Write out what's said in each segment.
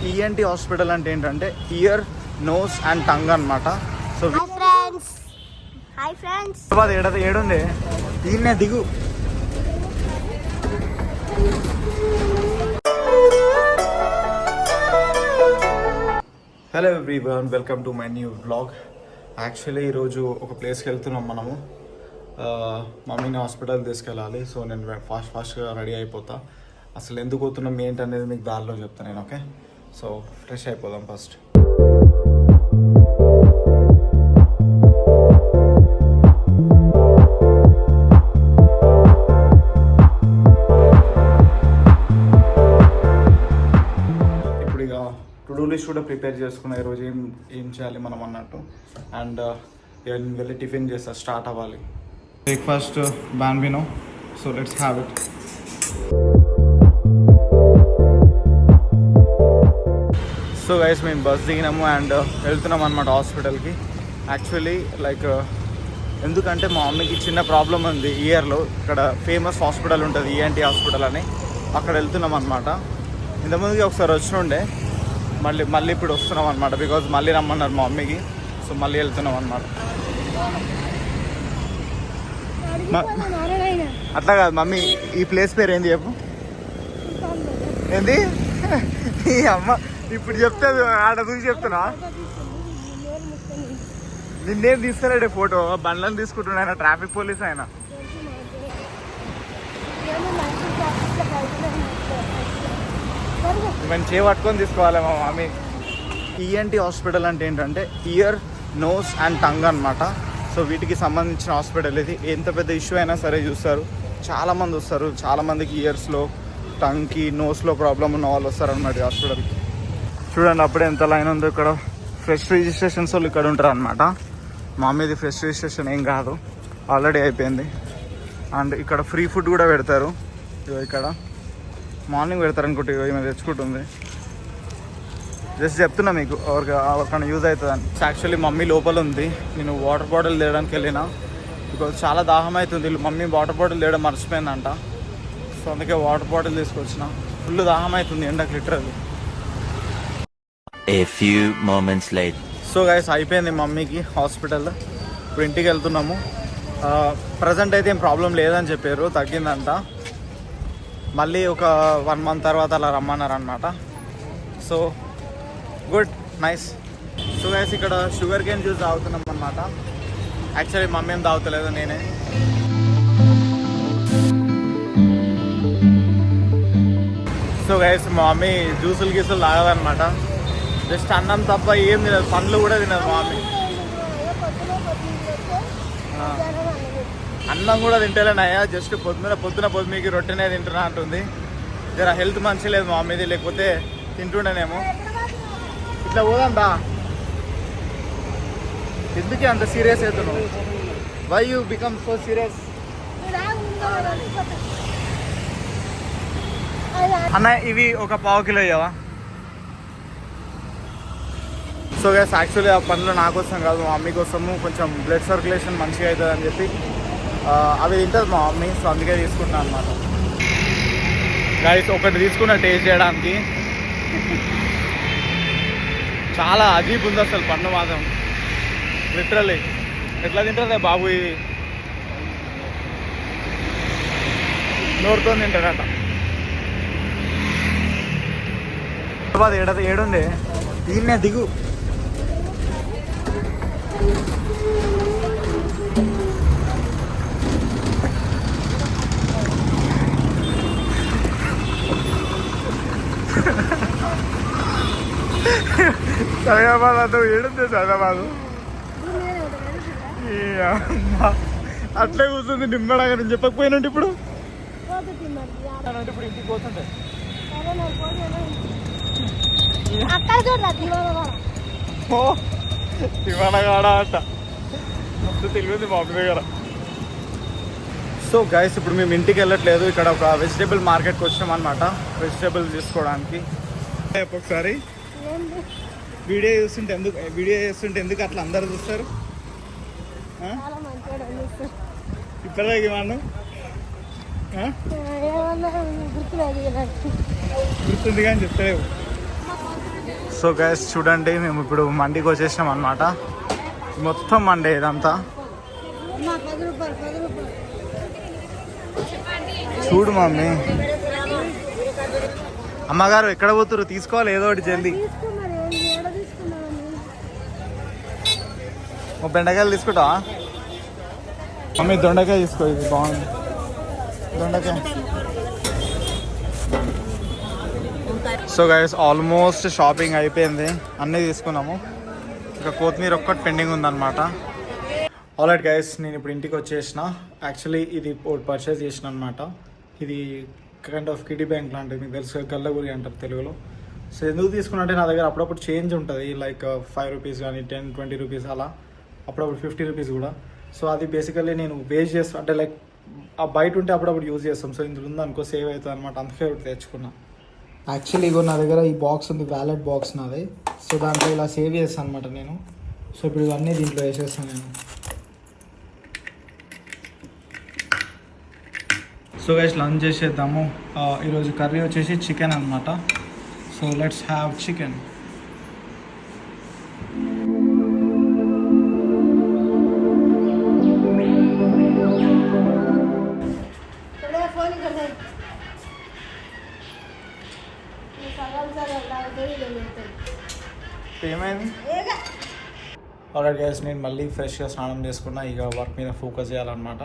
ENT hospital అంటే ఏంటంటే year, nose and tongue అనమాట. సో హాయ్ ఫ్రెండ్స్, ఏడుంది ఈయనే దిగు. Hello everyone, welcome to my new vlog. Actually ఈరోజు ఒక ప్లేస్కి వెళ్తున్నాం మనము. మమ్మీని హాస్పిటల్ తీసుకెళ్ళాలి. సో నేను ఫాస్ట్గా రెడీ అయిపోతా. అసలు ఎందుకు పోతున్నాం ఏంటి అనేది మీకు దారిలో చెప్తాను నేను. ఓకే, సో ఫ్రెష్ అయిపోదాం ఫస్ట్. ఇప్పుడు ఇక టు డూ లిస్ట్ కూడా ప్రిపేర్ చేసుకున్నా ఈరోజు ఏం చేయాలి మనం అన్నట్టు. అండ్ వెళ్ళి టిఫిన్ చేస్తా, స్టార్ట్ అవ్వాలి. Breakfast Bambino, so let's have it. So guys, మేము బస్ దిగినాము అండ్ వెళ్తున్నాం అనమాట హాస్పిటల్కి. యాక్చువల్లీ ఎందుకంటే మా మమ్మీకి చిన్న ప్రాబ్లం ఉంది ఇయర్లో. ఇక్కడ ఫేమస్ హాస్పిటల్ ఉంటుంది ఈఎన్టీ హాస్పిటల్ అని, అక్కడ వెళ్తున్నాం అనమాట. ఇంతకుముందుకి ఒకసారి వచ్చినుండే, మళ్ళీ ఇప్పుడు వస్తున్నాం అనమాట. బికాజ్ మళ్ళీ రమ్మన్నారు మా మమ్మీకి, సో మళ్ళీ వెళ్తున్నాం అనమాట. అట్లా కాదు మమ్మీ, ఈ ప్లేస్ పేరు ఏంది చెప్పు. ఏంది ఈ అమ్మ ఇప్పుడు చెప్తే ఆడ చూసి చెప్తున్నా. నిన్నేం తీస్తాడే ఫోటో, బండ్లను తీసుకుంటున్నా. ఆయన ట్రాఫిక్ పోలీస్ ఆయన. మేము పట్టుకొని తీసుకోవాలి మా మమ్మీ. ఈఎన్టీ హాస్పిటల్ అంటే ఏంటంటే ఇయర్, నోస్ అండ్ టంగ్ అనమాట. సో వీటికి సంబంధించిన హాస్పిటల్ ఇది. ఎంత పెద్ద ఇష్యూ అయినా సరే చూస్తారు. చాలామంది వస్తారు, చాలామందికి ఇయర్స్లో, టంగ్కి, నోస్లో ప్రాబ్లం ఉన్న వాళ్ళు వస్తారు అన్నమాట హాస్పిటల్కి. చూడండి అప్పుడే ఎంత లైన్ ఉందో. ఇక్కడ ఫ్రెష్ రిజిస్ట్రేషన్స్ వాళ్ళు ఇక్కడ ఉంటారు అనమాట. మా మీది ఫ్రెష్ రిజిస్ట్రేషన్ ఏం కాదు, ఆల్రెడీ అయిపోయింది. అండ్ ఇక్కడ ఫ్రీ ఫుడ్ కూడా పెడతారు. ఇక్కడ మార్నింగ్ పెడతారు అనుకుంటే, ఈమె తెచ్చుకుంటుంది. జస్ట్ చెప్తున్నా మీకు, ఎవరికైనా యూజ్ అవుతుందని. యాక్చువల్లీ మమ్మీ లోపల ఉంది. నేను వాటర్ బాటిల్ తేయడానికి వెళ్ళిన, బికాజ్ చాలా దాహం అవుతుంది. మమ్మీ వాటర్ బాటిల్ తేయడం మర్చిపోయిందంట. సో అందుకే వాటర్ బాటిల్ తీసుకొచ్చిన. ఫుల్ దాహం అవుతుంది ఎండకి literally. A few moments later. So guys, అయిపోయింది మమ్మీకి హాస్పిటల్. ఇప్పుడు ఇంటికి వెళ్తున్నాము. ప్రజెంట్ అయితే ఏం ప్రాబ్లం లేదని చెప్పారు, తగ్గిందంట. మళ్ళీ ఒక 1 month తర్వాత అలా రమ్మన్నారు అనమాట. So good, nice. So guys, ఇక్కడ షుగర్ కేన్ జ్యూస్ తాగుతున్నాం అనమాట. యాక్చువల్లీ మమ్మీ ఏం తాగుతలేదు, నేనే. సో గైస్, మా మమ్మీ జ్యూసులు తాగదనమాట. జస్ట్ అన్నం తప్ప ఏం తినదు, పండ్లు కూడా తినదు మా మమ్మీ. అన్నం కూడా తింటలేనయ్యా, జస్ట్ పొద్దునకి రొట్టెనే తింటున్నా అంటుంది. జర హెల్త్ మంచి లేదు మా మమ్మీది, లేకపోతే తింటుండేనేమో. ఇట్లా పోదంతా. ఎందుకే అంత సీరియస్ అవుతున్నావు? Why you become so serious? అన్న ఇవి ఒక 1/2 కిలో ఇవ్వవా? సో గైస్, యాక్చువల్లీ ఆ పనులు నా కోసం కాదు, మా మమ్మీ కోసము. కొంచెం బ్లడ్ సర్క్యులేషన్ మంచిగా అవుతుంది అని చెప్పి అవి తింటుంది మా మమ్మీ. సో అందుకే తీసుకుంటున్నాను అనమాట. గైస్, ఒకటి తీసుకున్న టేస్ట్ చేయడానికి. చాలా అజీబ్ ఉంది అసలు పండు మాత్రం, లిటరల్లీ. ఎట్లా తింటుందే బాబు ఇది, నోరుతో తింటాడట. ఏడుంది ఈయనే దిగు. సైదాబాద్ అంతా ఏడుంది. సైదాబాదు అట్లే కూర్చుంది నిమ్మడంగా. నేను చెప్పకపోయినంటే ఇప్పుడు ఇంటికి పోతుంటే తివనగాడ అంట. మస్తు తెలియదు మా మమ్మీ దగ్గర. సో గైస్, ఇప్పుడు మేము ఇంటికి వెళ్ళట్లేదు. ఇక్కడ ఒక వెజిటేబుల్ మార్కెట్కి వచ్చినాం అనమాట, వెజిటేబుల్స్ తీసుకోవడానికి. ఒకసారి వీడియో చేస్తుంటే ఎందుకు అట్లా అందరు చూస్తారు? ఇప్పటిదాకా మనం గుర్తుంది కానీ చెప్తలేవు. సో గైస్ చూడండి, మేము ఇప్పుడు మండికి వచ్చేసినాం అనమాట. మొత్తం మండే ఇదంతా. చూడు మమ్మీ. అమ్మగారు ఎక్కడ పోతురు? తీసుకోవాలి ఏదో ఒకటి జల్దీ. ఓ బెండకాయలు తీసుకుంటావా మమ్మీ? దొండకాయ తీసుకో, ఇది బాగుంది దొండకాయ. సో గైస్ ఆల్మోస్ట్ షాపింగ్ అయిపోయింది, అన్నీ తీసుకున్నాము. ఇంకా కొత్తిమీర ఒక్కటి పెండింగ్ ఉందన్నమాట. ఆల్రైట్ గైస్, నేను ఇప్పుడు ఇంటికి వచ్చేసిన. యాక్చువల్లీ ఇది పర్చేస్ చేసిన అనమాట. ఇది కైండ్ ఆఫ్ కిడీ బ్యాంక్ లాంటిది, మీకు తెలుసు గల్లగురి అంటారు తెలుగులో. సో ఎందుకు తీసుకున్నట్టే నా దగ్గర అప్పుడప్పుడు చేంజ్ ఉంటుంది, లైక్ 5 రూపీస్ కానీ 10-20 రూపీస్ అలా, అప్పుడప్పుడు 50 రూపీస్ కూడా. సో అది బేసికల్లీ నేను వేస్ట్ చేస్తాను, అంటే లైక్ ఆ బయట ఉంటే అప్పుడప్పుడు యూజ్ చేస్తాం. సో ఇందులో ఉందనుకో సేవ్ అవుతుంది అనమాట, అందుకే ఒకటి తెచ్చుకున్నా. యాక్చువల్లీ ఇగో నా దగ్గర ఈ బాక్స్ ఉంది, వ్యాలెట్ బాక్స్ నాది. సో దాంట్లో ఇలా సేవ్ చేస్తాను అనమాట నేను. సో ఇప్పుడు ఇవన్నీ దీంట్లో వేసేస్తాను నేను. సో గైస్ లంచ్ చేసేద్దాము. ఈరోజు కర్రీ వచ్చేసి చికెన్ అనమాట. So let's have chicken. ఏమైంది? ఆల్రెడీ గైస్ నేను మళ్ళీ ఫ్రెష్గా స్నానం చేసుకున్నా. ఇక వర్క్ మీద ఫోకస్ చేయాలన్నమాట.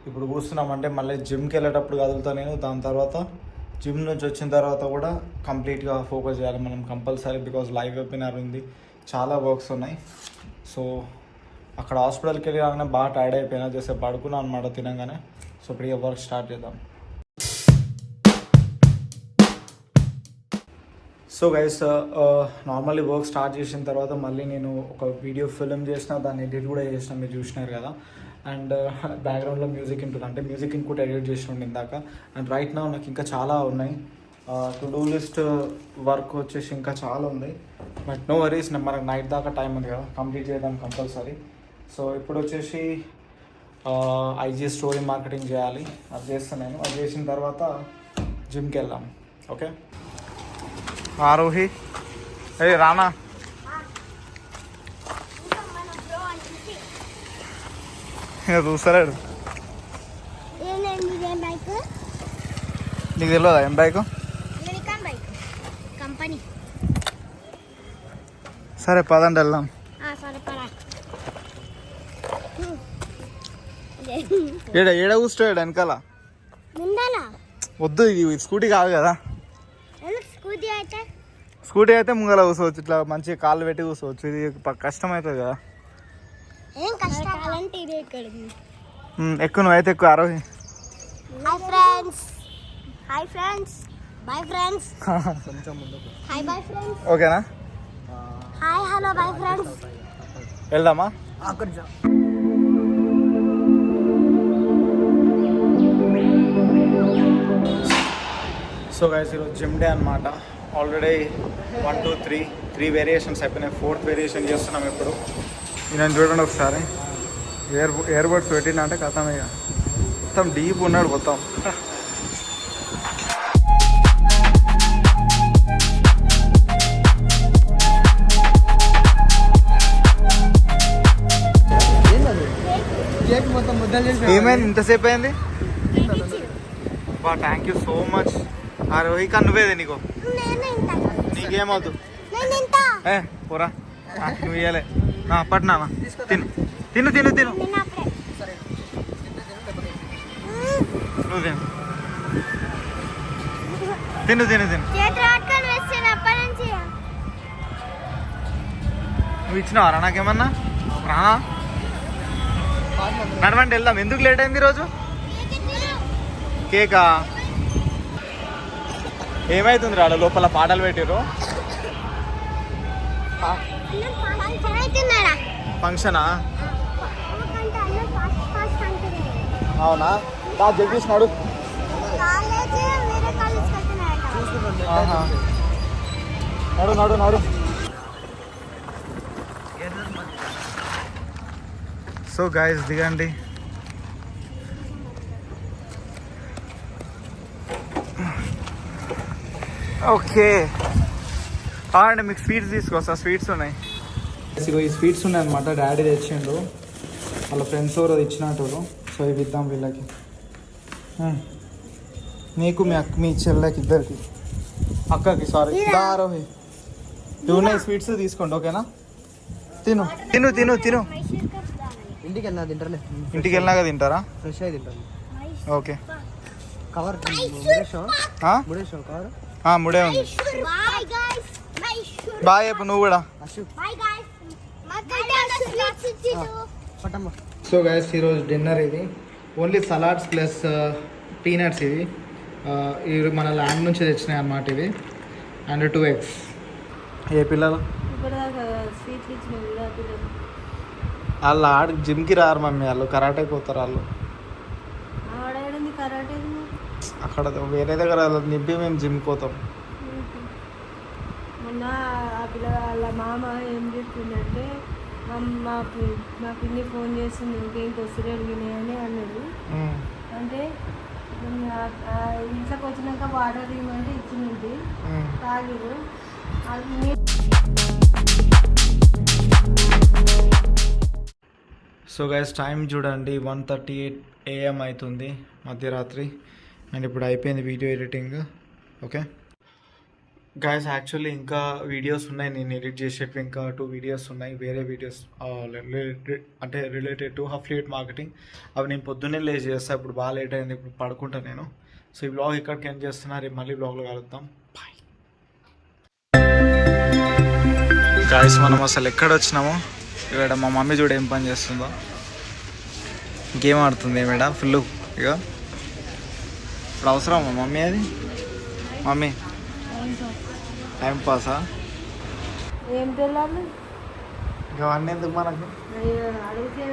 ఇప్పుడు కూర్చున్నామంటే మళ్ళీ జిమ్కి వెళ్ళేటప్పుడు కదులుతాను నేను. దాని తర్వాత జిమ్ నుంచి వచ్చిన తర్వాత కూడా కంప్లీట్గా ఫోకస్ చేయాలి మనం కంపల్సరీ, బికాజ్ లైవ్ వెబినార్ ఉంది, చాలా వర్క్స్ ఉన్నాయి. సో అక్కడ హాస్పిటల్కి వెళ్ళి రాగానే బాగా టైర్డ్ అయిపోయినా, చేస్తే పడుకున్నాను అనమాట తినగానే. సో ఇప్పుడు ఇక వర్క్ స్టార్ట్ చేద్దాం. So guys normally work start చేసిన తర్వాత మళ్ళీ నేను ఒక వీడియో ఫిల్మ్ చేసిన, దాన్ని ఎడిట్ కూడా చేసిన, మీరు చూసినారు కదా. అండ్ బ్యాక్గ్రౌండ్లో మ్యూజిక్ ఉంటుంది, అంటే మ్యూజిక్ ఇంకోటి ఎడిట్ చేసిన ఇందాక. అండ్ రైట్ నా నాకు ఇంకా చాలా ఉన్నాయి. టు డూ లిస్ట్ వర్క్ వచ్చేసి ఇంకా చాలా ఉంది. బట్ నో వరీస్, మనకు నైట్ దాకా టైం ఉంది కదా, కంప్లీట్ చేద్దాం కంపల్సరీ. సో ఇప్పుడు వచ్చేసి ఐజీ స్టోరీ మార్కెటింగ్ చేయాలి, అది చేస్తాను నేను. అది చేసిన తర్వాత జిమ్కి వెళ్దాం. ఓకే ఆరోహి, ఏ రానా, చూస్తలేడు. నీకు తెలియదా ఏం బైక్? సరే పదండి వెళ్దాం. ఏడ కూర్చోడు వెనకాల? వద్దు, ఇది స్కూటీ కాదు కదా. స్కూటీ అయితే ముంగల కూర్చోవచ్చు, ఇట్లా మంచిగా కాళ్ళు పెట్టి కూర్చోవచ్చు. ఇది కష్టం అవుతుంది కదా. ఎక్కువ నువ్వైతే ఎక్కువ ఆరోహి. ఓకేనా? వెళ్దామా? సో గైస్ ఈరోజు జిమ్ డే అనమాట. ఆల్రెడీ 1, 2, 3 వేరియేషన్స్ అయిపోయినాయి. 4th వేరియేషన్ చేస్తున్నాం ఇప్పుడు. నేను చూడండి ఒకసారి, ఇయర్బడ్స్ పెట్టిన అంటే కథం, ఇక మొత్తం డీప్ ఉన్నాడు మొత్తం. ఏమైంది ఇంతసేపు అయింది? బా థ్యాంక్ యూ సో మచ్. ఆ రోహిక నువ్వేదే, నీకు నీకేమవుతు పోరా, నువ్వు ఇవ్వలే పట్నా. తిను తిను తిను తిను, నువ్వు తిను తిను తిను తిను. నువ్వు ఇచ్చినావారా నాకేమన్నా? రానా నడవండి వెళ్దాం. ఎందుకు లేట్ అయింది ఈరోజు? కేకా? ఏమైతుంది రాడు? లోపల పాటలు పెట్టిరు. ఫంక్షనా? అవునా? దా జగదీష్ నడు. నడు నడు నడు. సో గైస్ దిగండి. ఓకే అండి, మీకు స్వీట్స్ తీసుకొస్తా. స్వీట్స్ ఉన్నాయి, ఇగో ఈ స్వీట్స్ ఉన్నాయి అనమాట. డాడీ తెచ్చిండు, వాళ్ళ ఫ్రెండ్స్ ఎవరో ఇచ్చినట్టు. సో ఇవి ఇద్దాం వీళ్ళకి. నీకు మీ చెల్లెకి ఇద్దరికి, అక్కకి సారీ దారోహి. ఇవి ఉన్నాయి స్వీట్స్ తీసుకోండి, ఓకేనా? తిను తిను తిను తిను. ఇంటికి వెళ్ళినా తింటారులే. ఇంటికి వెళ్ళినాక తింటారా? ఫ్రెష్ అయి తింటాను. ఓకే. కవర్ ముడేషో కవర్. ముడే ఉంది. Bye guys. బాయ్ చెప్పు నువ్వు కూడా. Bye guys. మాకు స్వీట్స్ ఇచ్చిరు. పట్టమ్మ. సో గైస్, ఈరోజు డిన్నర్ ఇది ఓన్లీ సలాడ్స్ ప్లస్ పీనట్స్. ఇవి మన ల్యాండ్ నుంచి తెచ్చినాయి అన్నమాట ఇవి. And 2 eggs. ఏ పిల్లలు వాళ్ళు జిమ్కి రారు మమ్మీ, వాళ్ళు కరాటే పోతారు. వాళ్ళు అక్కడ వేరే దగ్గర నింపి మేము జిమ్కి పోతాం. మొన్న ఆ పిల్ల వాళ్ళ మామ ఏం చెప్తుందంటే మా పిన్ని ఫోన్ చేస్తుంది ఇంకేం కొసరి అడిగినాయని అన్నాడు. అంటే ఇంట్లోకి వచ్చినాక వాటర్ ఇవ్వమంటే ఇచ్చింది, తాగిరు. సో గైస్, టైం చూడండి 1:38 AM అవుతుంది, మధ్యరాత్రి. అండ్ ఇప్పుడు అయిపోయింది video editing. Okay guys, actually ఇంకా వీడియోస్ ఉన్నాయి, నేను ఎడిట్ చేసేవి ఇంకా 2 వీడియోస్ ఉన్నాయి. వేరే వీడియోస్ అంటే రిలేటెడ్ టు అఫిలియేట్ మార్కెటింగ్. అవి నేను పొద్దున్నే లేచి చేస్తాను. ఇప్పుడు బాగా లేట్ అయింది, ఇప్పుడు పడుకుంటాను నేను. సో ఈ బ్లాగ్ ఇక్కడికి ఎండ్ చేస్తున్నా, రేపు మళ్ళీ బ్లాగ్లో కలుద్దాం. Bye guys. మనం అసలు ఎక్కడ వచ్చినామో ఇక్కడ మా మమ్మీ చూడ ఏం పని చేస్తుందో. గేమ్ ఆడుతుంది మేడం ఫుల్. ఇక ఇప్పుడు అవసరమా మమ్మీ అది? మమ్మీ టైం పాసా? ఏం తెల్లాలి ఇక అవన్నీ ఎందుకు మనకు? అడిగితే